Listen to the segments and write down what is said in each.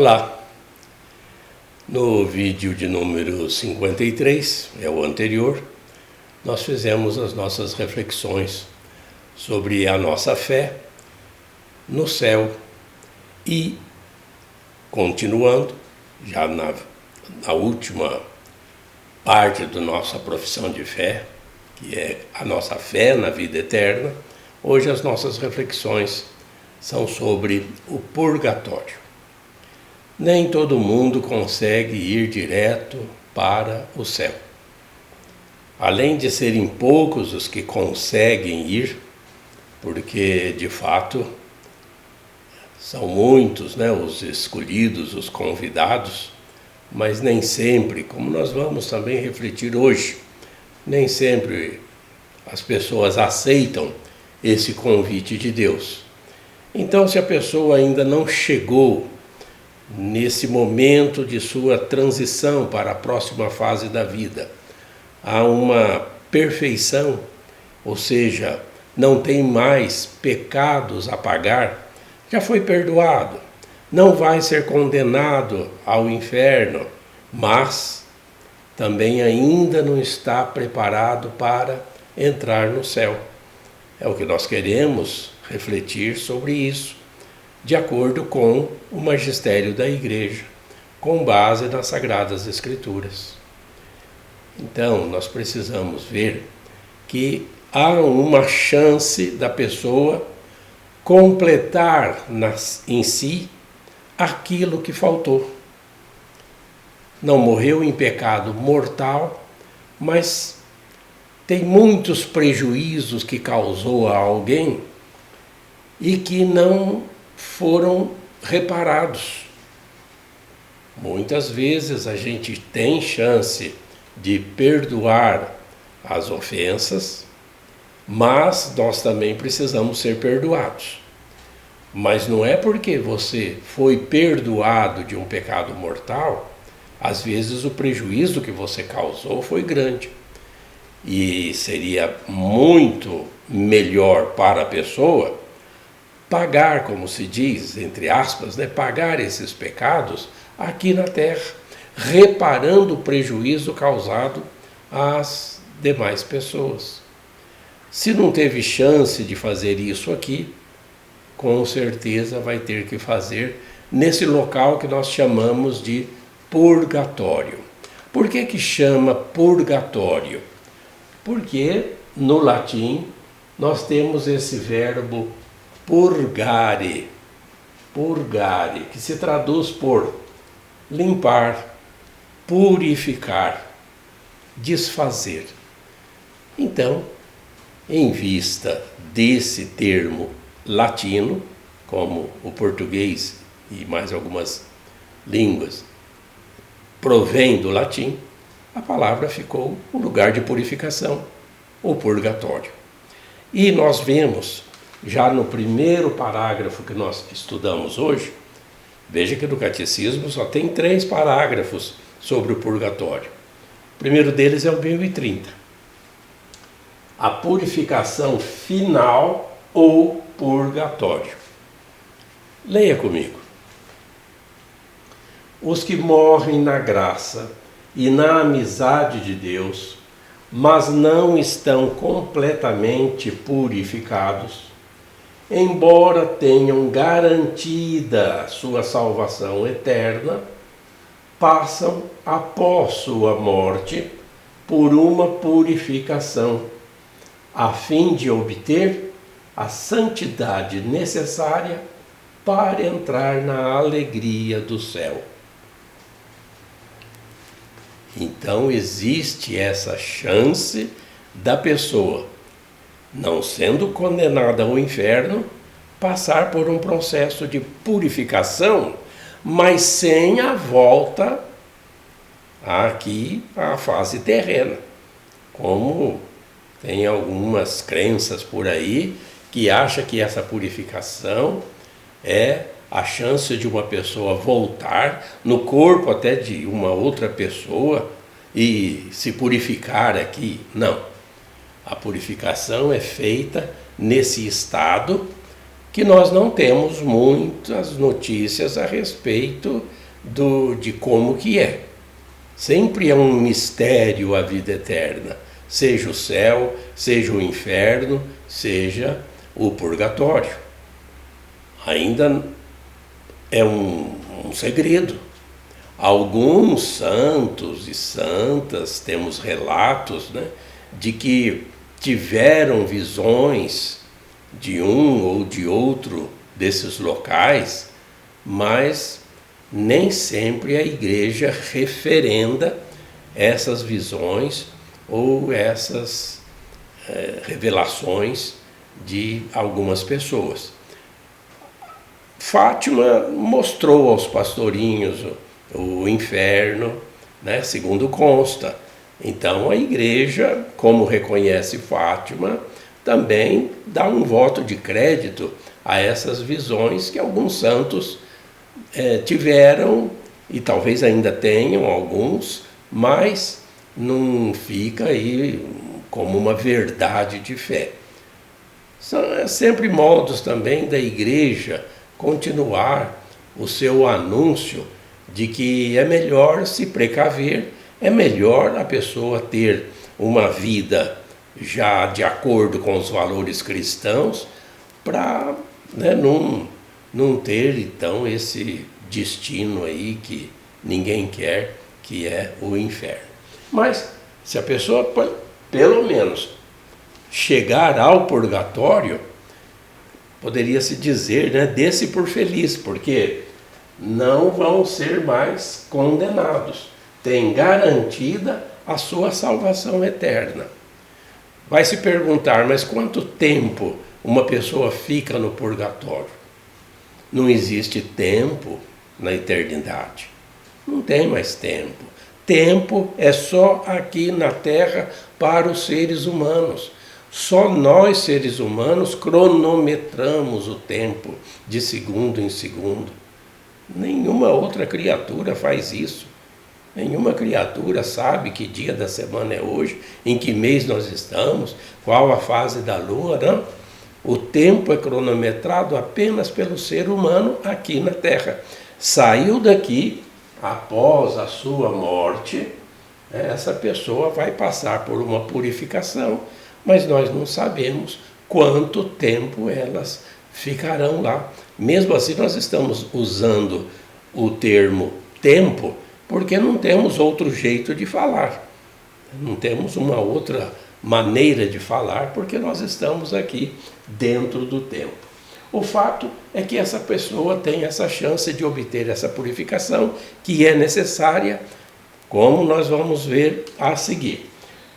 Olá! No vídeo de número 53, é o anterior, nós fizemos as nossas reflexões sobre a nossa fé no céu e, continuando, já na última parte da nossa profissão de fé, que é a nossa fé na vida eterna, hoje as nossas reflexões são sobre o purgatório. Nem todo mundo consegue ir direto para o céu. Além de serem poucos os que conseguem ir, porque de fato são muitos, os escolhidos, os convidados, mas nem sempre, como nós vamos também refletir hoje, nem sempre as pessoas aceitam esse convite de Deus. Então, se a pessoa ainda não chegou nesse momento de sua transição para a próxima fase da vida, há uma perfeição, ou seja, não tem mais pecados a pagar, já foi perdoado, não vai ser condenado ao inferno, mas também ainda não está preparado para entrar no céu. É o que nós queremos refletir sobre isso, de acordo com o magistério da Igreja, com base nas Sagradas Escrituras. Então, nós precisamos ver que há uma chance da pessoa completar em si aquilo que faltou. Não morreu em pecado mortal, mas tem muitos prejuízos que causou a alguém e que não foram reparados. Muitas vezes a gente tem chance de perdoar as ofensas, mas nós também precisamos ser perdoados. Mas não é porque você foi perdoado de um pecado mortal, às vezes o prejuízo que você causou foi grande. E seria muito melhor para a pessoa pagar, como se diz, entre aspas, pagar esses pecados aqui na terra, reparando o prejuízo causado às demais pessoas. Se não teve chance de fazer isso aqui, com certeza vai ter que fazer nesse local que nós chamamos de purgatório. Por que chama purgatório? Porque no latim nós temos esse verbo purgare, que se traduz por limpar, purificar, desfazer. Então, em vista desse termo latino, como o português e mais algumas línguas provém do latim, a palavra ficou um lugar de purificação, o purgatório. E nós vemos, já no primeiro parágrafo que nós estudamos hoje, veja que no Catecismo só tem 3 parágrafos sobre o purgatório. O primeiro deles é o 1030. A purificação final ou purgatório. Leia comigo. Os que morrem na graça e na amizade de Deus, mas não estão completamente purificados, embora tenham garantida sua salvação eterna, passam após sua morte por uma purificação, a fim de obter a santidade necessária para entrar na alegria do céu. Então existe essa chance da pessoa, não sendo condenada ao inferno, passar por um processo de purificação, mas sem a volta aqui à fase terrena. Como tem algumas crenças por aí que acham que essa purificação é a chance de uma pessoa voltar no corpo até de uma outra pessoa e se purificar aqui. Não. A purificação é feita nesse estado que nós não temos muitas notícias a respeito de como que é. Sempre é um mistério a vida eterna, seja o céu, seja o inferno, seja o purgatório. Ainda é um segredo. Alguns santos e santas, temos relatos, né, de que tiveram visões de um ou de outro desses locais, mas nem sempre a igreja referenda essas visões ou essas revelações de algumas pessoas. Fátima mostrou aos pastorinhos o inferno, né, segundo consta. Então a igreja, como reconhece Fátima, também dá um voto de crédito a essas visões que alguns santos tiveram, e talvez ainda tenham alguns, mas não fica aí como uma verdade de fé. São sempre modos também da igreja continuar o seu anúncio de que é melhor se precaver, é melhor a pessoa ter uma vida já de acordo com os valores cristãos, para, né, não ter então esse destino aí que ninguém quer, que é o inferno. Mas se a pessoa pelo menos chegar ao purgatório, poderia-se dizer, né, dê-se por feliz, porque não vão ser mais condenados. Tem garantida a sua salvação eterna. Vai se perguntar, mas quanto tempo uma pessoa fica no purgatório? Não existe tempo na eternidade. Não tem mais tempo. Tempo é só aqui na Terra para os seres humanos. Só nós, seres humanos, cronometramos o tempo de segundo em segundo. Nenhuma outra criatura faz isso. Nenhuma criatura sabe que dia da semana é hoje, em que mês nós estamos, qual a fase da lua, não? O tempo é cronometrado apenas pelo ser humano aqui na Terra. Saiu daqui, após a sua morte, essa pessoa vai passar por uma purificação, mas nós não sabemos quanto tempo elas ficarão lá. Mesmo assim, nós estamos usando o termo tempo, porque não temos outro jeito de falar. Não temos uma outra maneira de falar, porque nós estamos aqui dentro do tempo. O fato é que essa pessoa tem essa chance de obter essa purificação, que é necessária, como nós vamos ver a seguir.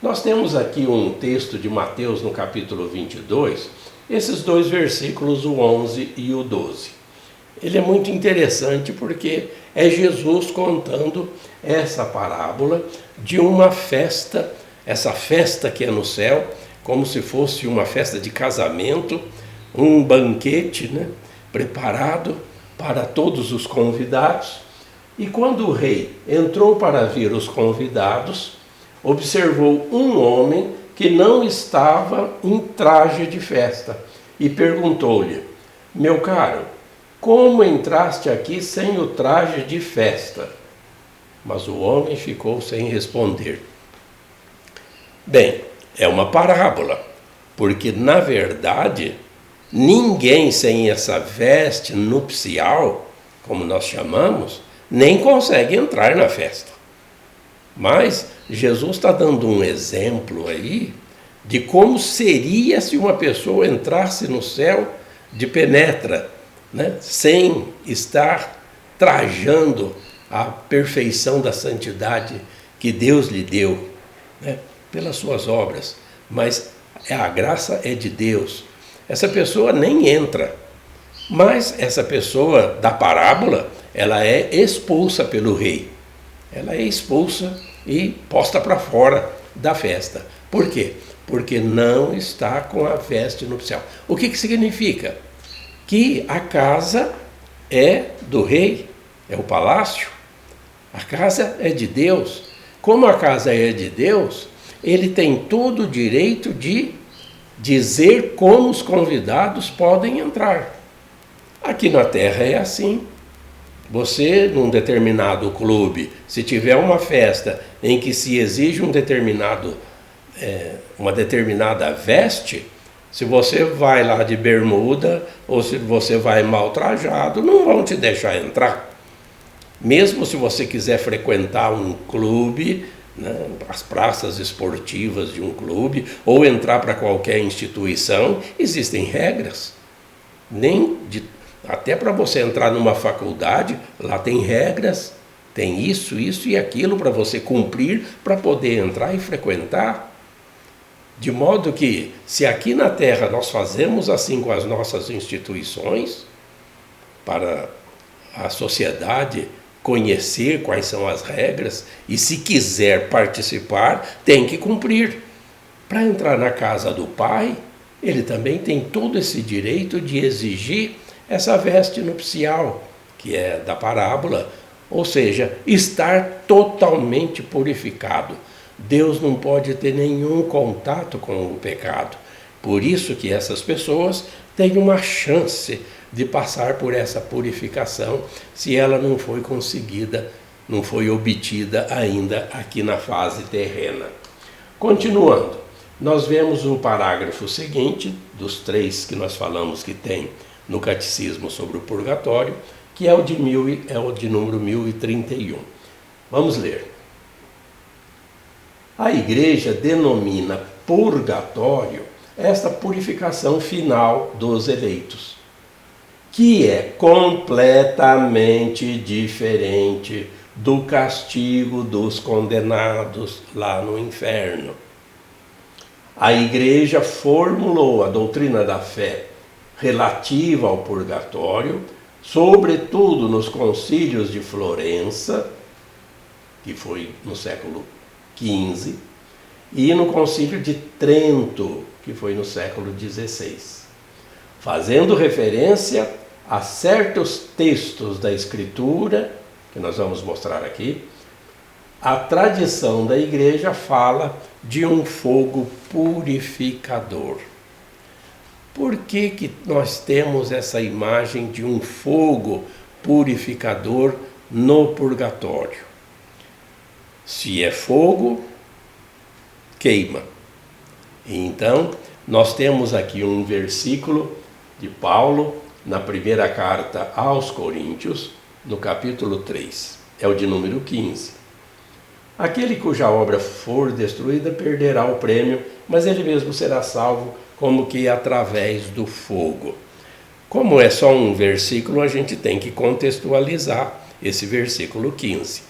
Nós temos aqui um texto de Mateus no capítulo 22, esses dois versículos, o 11 e o 12. Ele é muito interessante porque é Jesus contando essa parábola de uma festa, essa festa que é no céu, como se fosse uma festa de casamento, um banquete, né, preparado para todos os convidados. E quando o rei entrou para ver os convidados, observou um homem que não estava em traje de festa e perguntou-lhe: meu caro, como entraste aqui sem o traje de festa? Mas o homem ficou sem responder. Bem, é uma parábola, porque na verdade ninguém sem essa veste nupcial, como nós chamamos, nem consegue entrar na festa. Mas Jesus está dando um exemplo aí de como seria se uma pessoa entrasse no céu de penetra, né, sem estar trajando a perfeição da santidade que Deus lhe deu, né, pelas suas obras. Mas a graça é de Deus. Essa pessoa nem entra. Mas essa pessoa da parábola, ela é expulsa pelo rei. Ela é expulsa e posta para fora da festa. Por quê? Porque não está com a veste nupcial. O que significa? Que a casa é do rei, é o palácio. A casa é de Deus. Como a casa é de Deus, ele tem todo o direito de dizer como os convidados podem entrar. Aqui na Terra é assim. Você, num determinado clube, se tiver uma festa em que se exige uma determinada veste, se você vai lá de bermuda ou se você vai mal trajado, não vão te deixar entrar. Mesmo se você quiser frequentar um clube, né, as praças esportivas de um clube, ou entrar para qualquer instituição, existem regras. Até para você entrar numa faculdade, lá tem regras, tem isso e aquilo para você cumprir para poder entrar e frequentar. De modo que, se aqui na Terra nós fazemos assim com as nossas instituições, para a sociedade conhecer quais são as regras, e se quiser participar, tem que cumprir. Para entrar na casa do Pai, ele também tem todo esse direito de exigir essa veste nupcial, que é da parábola, ou seja, estar totalmente purificado. Deus não pode ter nenhum contato com o pecado. Por isso que essas pessoas têm uma chance de passar por essa purificação, se ela não foi conseguida, não foi obtida ainda aqui na fase terrena. Continuando, nós vemos o parágrafo seguinte, dos 3 que nós falamos que tem no Catecismo sobre o Purgatório, que é o de número 1031. Vamos ler. A Igreja denomina purgatório esta purificação final dos eleitos, que é completamente diferente do castigo dos condenados lá no inferno. A Igreja formulou a doutrina da fé relativa ao purgatório, sobretudo nos concílios de Florença, que foi no século XV, e no concílio de Trento, que foi no século XVI, fazendo referência a certos textos da Escritura, que nós vamos mostrar aqui. A tradição da Igreja fala de um fogo purificador. Por que nós temos essa imagem de um fogo purificador no purgatório? Se é fogo, queima. Então, nós temos aqui um versículo de Paulo, na primeira carta aos Coríntios, no capítulo 3. É o de número 15. Aquele cuja obra for destruída perderá o prêmio, mas ele mesmo será salvo, como que através do fogo. Como é só um versículo, a gente tem que contextualizar esse versículo 15.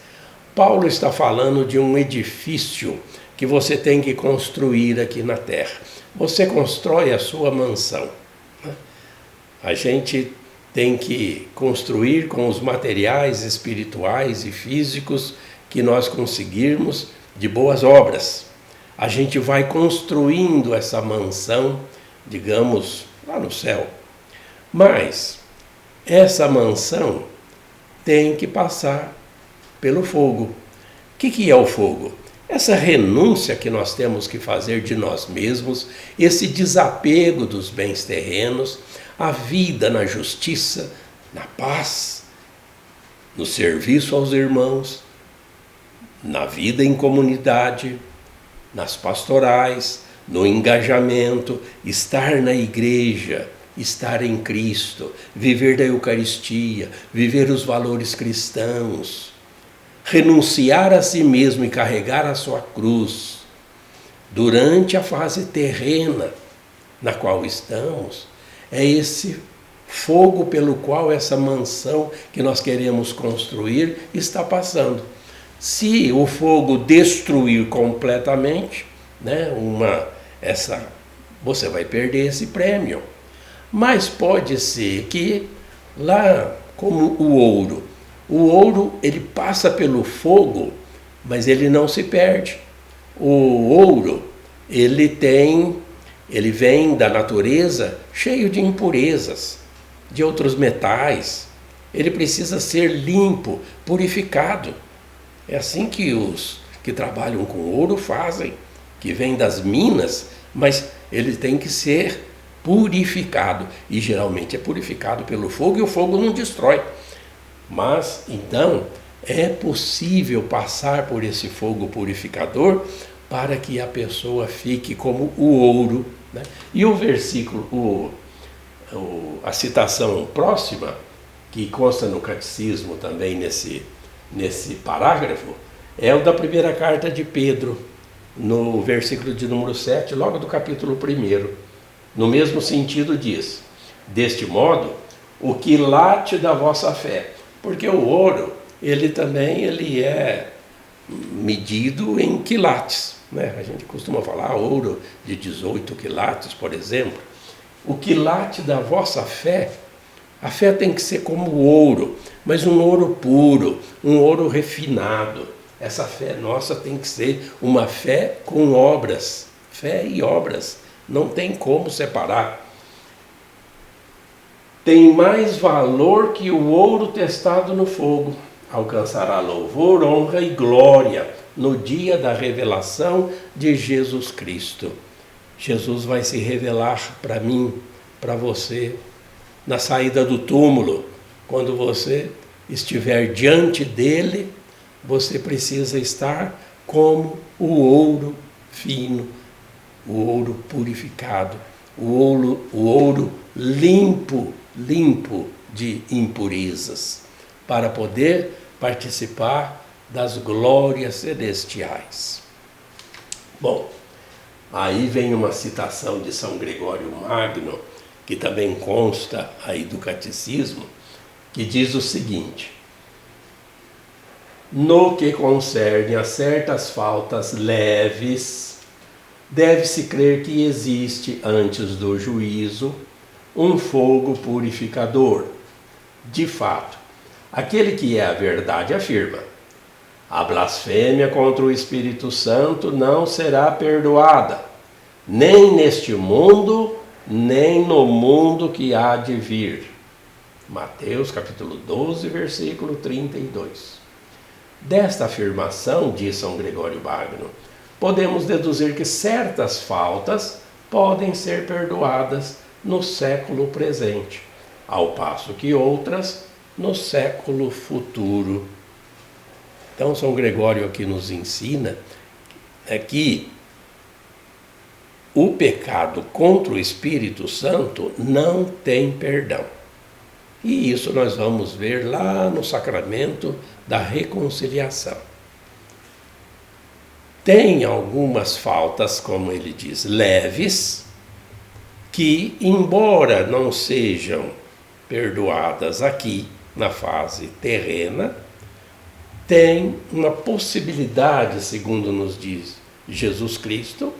Paulo está falando de um edifício que você tem que construir aqui na terra. Você constrói a sua mansão. A gente tem que construir com os materiais espirituais e físicos que nós conseguirmos de boas obras. A gente vai construindo essa mansão, digamos, lá no céu. Mas essa mansão tem que passar pelo fogo. O que é o fogo? Essa renúncia que nós temos que fazer de nós mesmos, esse desapego dos bens terrenos, a vida na justiça, na paz, no serviço aos irmãos, na vida em comunidade, nas pastorais, no engajamento, estar na igreja, estar em Cristo, viver da Eucaristia, viver os valores cristãos, renunciar a si mesmo e carregar a sua cruz. Durante a fase terrena na qual estamos, é esse fogo pelo qual essa mansão que nós queremos construir está passando. Se o fogo destruir completamente, você vai perder esse prêmio. Mas pode ser que lá, como o ouro ele passa pelo fogo, mas ele não se perde. O ouro ele vem da natureza cheio de impurezas, de outros metais. Ele precisa ser limpo, purificado. É assim que os que trabalham com ouro fazem, que vem das minas, mas ele tem que ser purificado, e geralmente é purificado pelo fogo, e o fogo não destrói. Mas, então, é possível passar por esse fogo purificador para que a pessoa fique como o ouro, né? E o versículo, a citação próxima, que consta no catecismo também nesse parágrafo, é o da primeira carta de Pedro, no versículo de número 7, logo do capítulo 1. No mesmo sentido diz: deste modo, o quilate da vossa fé, porque o ouro, ele é medido em quilates, né? A gente costuma falar ouro de 18 quilates, por exemplo. O quilate da vossa fé, a fé tem que ser como o ouro, mas um ouro puro, um ouro refinado. Essa fé nossa tem que ser uma fé com obras, fé e obras, não tem como separar. Tem mais valor que o ouro testado no fogo, alcançará louvor, honra e glória no dia da revelação de Jesus Cristo. Jesus vai se revelar para mim, para você, na saída do túmulo. Quando você estiver diante dele, você precisa estar como o ouro fino, o ouro purificado, o ouro limpo de impurezas, para poder participar das glórias celestiais. Bom, aí vem uma citação de São Gregório Magno, que também consta aí do catecismo, que diz o seguinte: no que concerne a certas faltas leves, deve-se crer que existe, antes do juízo, um fogo purificador. De fato, aquele que é a verdade afirma: a blasfêmia contra o Espírito Santo não será perdoada, nem neste mundo, nem no mundo que há de vir. Mateus capítulo 12, versículo 32. Desta afirmação, diz São Gregório Magno, podemos deduzir que certas faltas podem ser perdoadas no século presente, ao passo que outras no século futuro. Então, São Gregório aqui nos ensina que o pecado contra o Espírito Santo não tem perdão. E isso nós vamos ver lá no sacramento da reconciliação. Tem algumas faltas, como ele diz, leves, que, embora não sejam perdoadas aqui na fase terrena, tem uma possibilidade, segundo nos diz Jesus Cristo,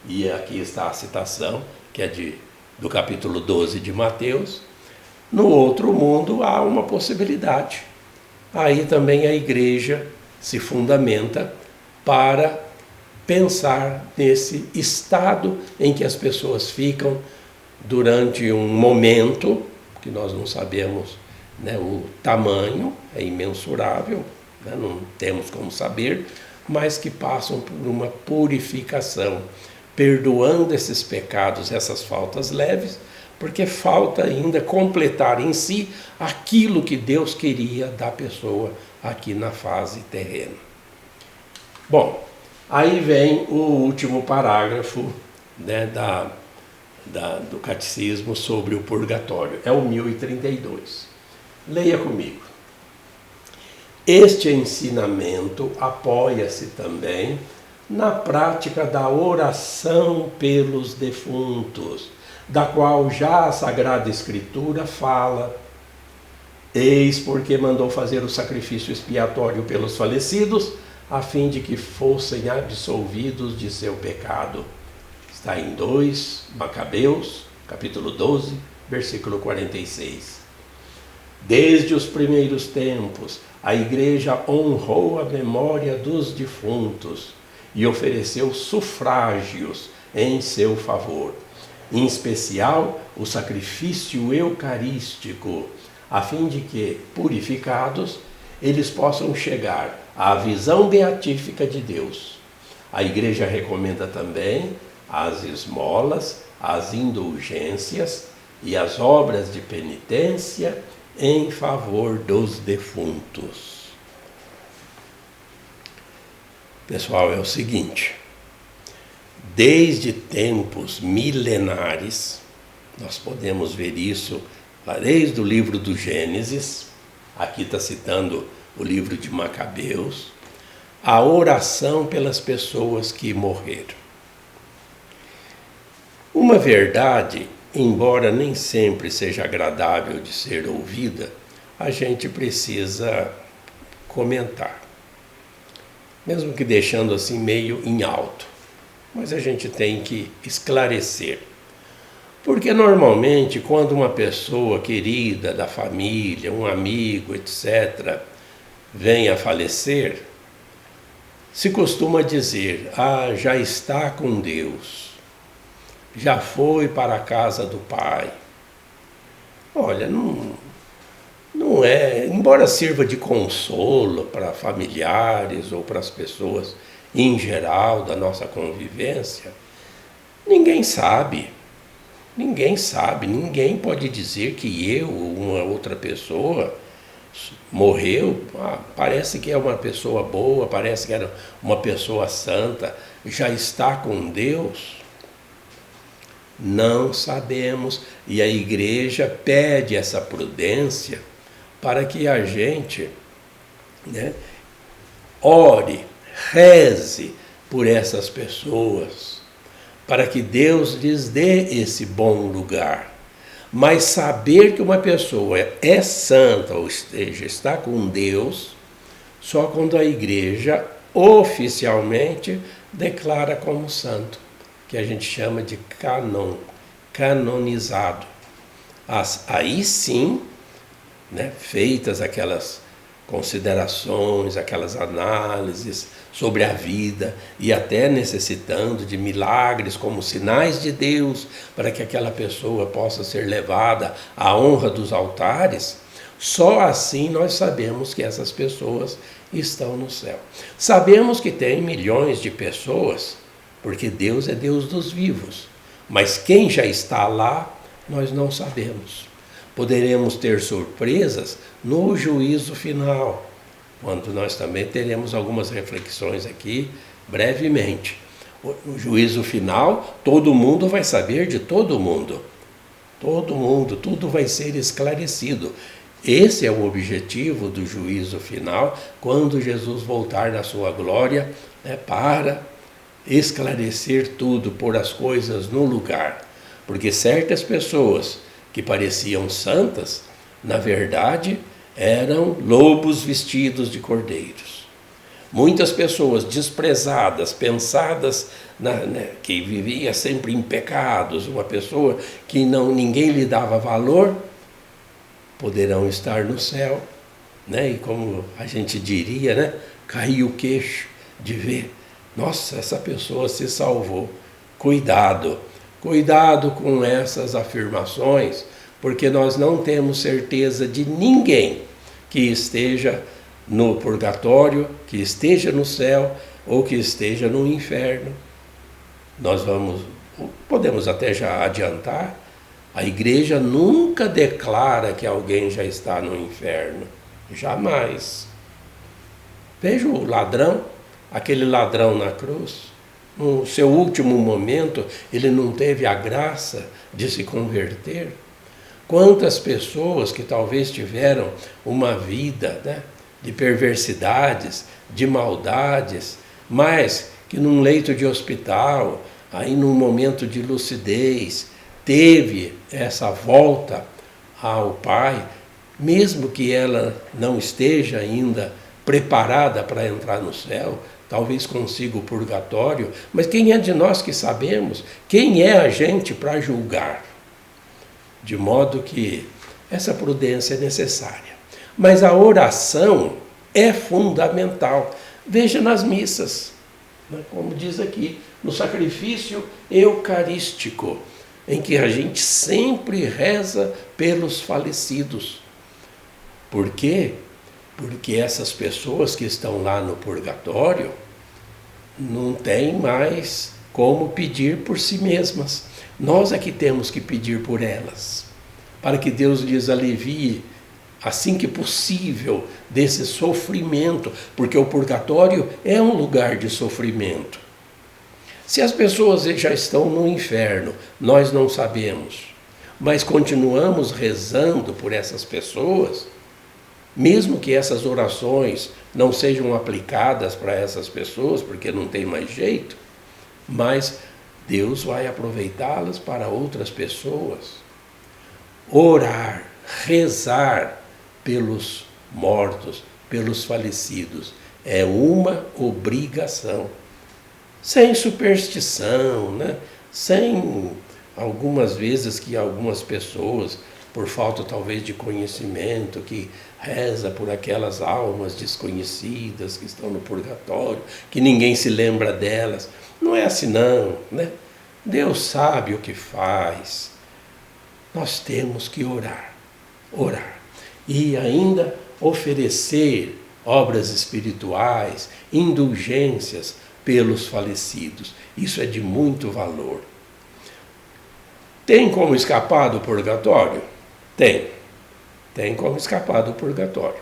e aqui está a citação, que é do capítulo 12 de Mateus. No outro mundo há uma possibilidade. Aí também a igreja se fundamenta para pensar nesse estado em que as pessoas ficam durante um momento, que nós não sabemos, né, o tamanho, é imensurável, né, não temos como saber, mas que passam por uma purificação, perdoando esses pecados, essas faltas leves, porque falta ainda completar em si aquilo que Deus queria da pessoa aqui na fase terrena. Bom, aí vem o último parágrafo, né, do catecismo sobre o purgatório, é o 1032. Leia comigo. Este ensinamento apoia-se também na prática da oração pelos defuntos, da qual já a Sagrada Escritura fala. Eis porque mandou fazer o sacrifício expiatório pelos falecidos, a fim de que fossem absolvidos de seu pecado. Está em 2 Macabeus, capítulo 12, versículo 46. Desde os primeiros tempos, a Igreja honrou a memória dos defuntos e ofereceu sufrágios em seu favor, em especial o sacrifício eucarístico, a fim de que, purificados, eles possam chegar à visão beatífica de Deus. A Igreja recomenda também as esmolas, as indulgências e as obras de penitência em favor dos defuntos. Pessoal, é o seguinte, desde tempos milenares, nós podemos ver isso desde o livro do Gênesis, aqui está citando o livro de Macabeus, a oração pelas pessoas que morreram. Uma verdade, embora nem sempre seja agradável de ser ouvida, a gente precisa comentar, mesmo que deixando assim meio em alto, mas a gente tem que esclarecer. Porque normalmente quando uma pessoa querida da família, um amigo, etc., vem a falecer, se costuma dizer, já está com Deus, já foi para a casa do Pai. Olha, não é, embora sirva de consolo para familiares ou para as pessoas em geral da nossa convivência, ninguém sabe, ninguém pode dizer que eu ou uma outra pessoa morreu, parece que é uma pessoa boa, parece que era uma pessoa santa, já está com Deus. Não sabemos, e a igreja pede essa prudência para que a gente, ore, reze por essas pessoas, para que Deus lhes dê esse bom lugar. Mas saber que uma pessoa é santa ou está com Deus, só quando a igreja oficialmente declara como santo, que a gente chama de canonizado. Aí sim, feitas aquelas considerações, aquelas análises sobre a vida e até necessitando de milagres como sinais de Deus para que aquela pessoa possa ser levada à honra dos altares, só assim nós sabemos que essas pessoas estão no céu. Sabemos que tem milhões de pessoas, porque Deus é Deus dos vivos, mas quem já está lá, nós não sabemos. Poderemos ter surpresas no juízo final, quando nós também teremos algumas reflexões aqui brevemente. No juízo final, todo mundo vai saber de todo mundo. Todo mundo, tudo vai ser esclarecido. Esse é o objetivo do juízo final, quando Jesus voltar na sua glória, para esclarecer tudo, pôr as coisas no lugar. Porque certas pessoas que pareciam santas, na verdade, eram lobos vestidos de cordeiros. Muitas pessoas desprezadas, pensadas, que vivia sempre em pecados, uma pessoa que ninguém lhe dava valor, poderão estar no céu, e como a gente diria, cair o queixo de ver, nossa, essa pessoa se salvou. Cuidado com essas afirmações, porque nós não temos certeza de ninguém que esteja no purgatório, que esteja no céu ou que esteja no inferno. Podemos até já adiantar, a igreja nunca declara que alguém já está no inferno, jamais. Veja o ladrão, aquele ladrão na cruz, no seu último momento, ele não teve a graça de se converter. Quantas pessoas que talvez tiveram uma vida de perversidades, de maldades, mas que num leito de hospital, aí num momento de lucidez, teve essa volta ao Pai, mesmo que ela não esteja ainda preparada para entrar no céu, talvez consiga o purgatório, mas quem é de nós que sabemos? Quem é a gente para julgar? De modo que essa prudência é necessária. Mas a oração é fundamental. Veja nas missas, como diz aqui, no sacrifício eucarístico, em que a gente sempre reza pelos falecidos. Por quê? Porque essas pessoas que estão lá no purgatório não têm mais como pedir por si mesmas. Nós é que temos que pedir por elas, para que Deus lhes alivie, assim que possível, desse sofrimento, porque o purgatório é um lugar de sofrimento. Se as pessoas já estão no inferno, nós não sabemos, mas continuamos rezando por essas pessoas, mesmo que essas orações não sejam aplicadas para essas pessoas, porque não tem mais jeito, mas Deus vai aproveitá-las para outras pessoas. Orar, rezar pelos mortos, pelos falecidos, é uma obrigação. Sem superstição, né? Sem algumas vezes que algumas pessoas, por falta talvez de conhecimento, que reza por aquelas almas desconhecidas que estão no purgatório, que ninguém se lembra delas. Não é assim não, né? Deus sabe o que faz. Nós temos que orar, orar. E ainda oferecer obras espirituais, indulgências pelos falecidos. Isso é de muito valor. Tem como escapar do purgatório? Tem. Tem como escapar do purgatório.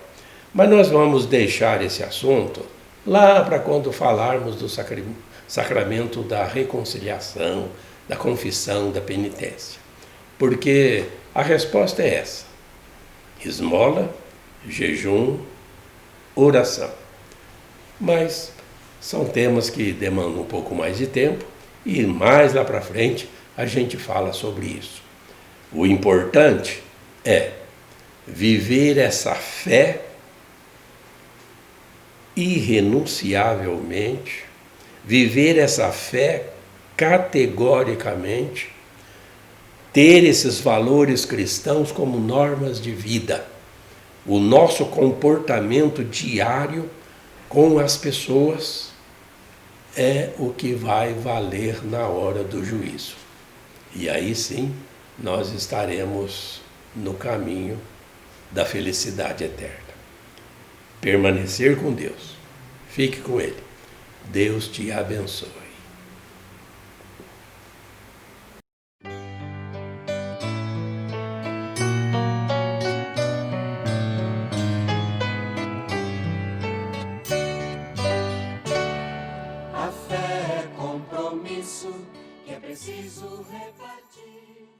Mas nós vamos deixar esse assunto lá para quando falarmos do sacramento da reconciliação, da confissão, da penitência. Porque a resposta é essa: esmola, jejum, oração. Mas são temas que demandam um pouco mais de tempo e mais lá para frente a gente fala sobre isso. O importante é viver essa fé irrenunciavelmente, viver essa fé categoricamente, ter esses valores cristãos como normas de vida. O nosso comportamento diário com as pessoas é o que vai valer na hora do juízo. E aí sim, nós estaremos no caminho da felicidade eterna. Permanecer com Deus. Fique com Ele. Deus te abençoe.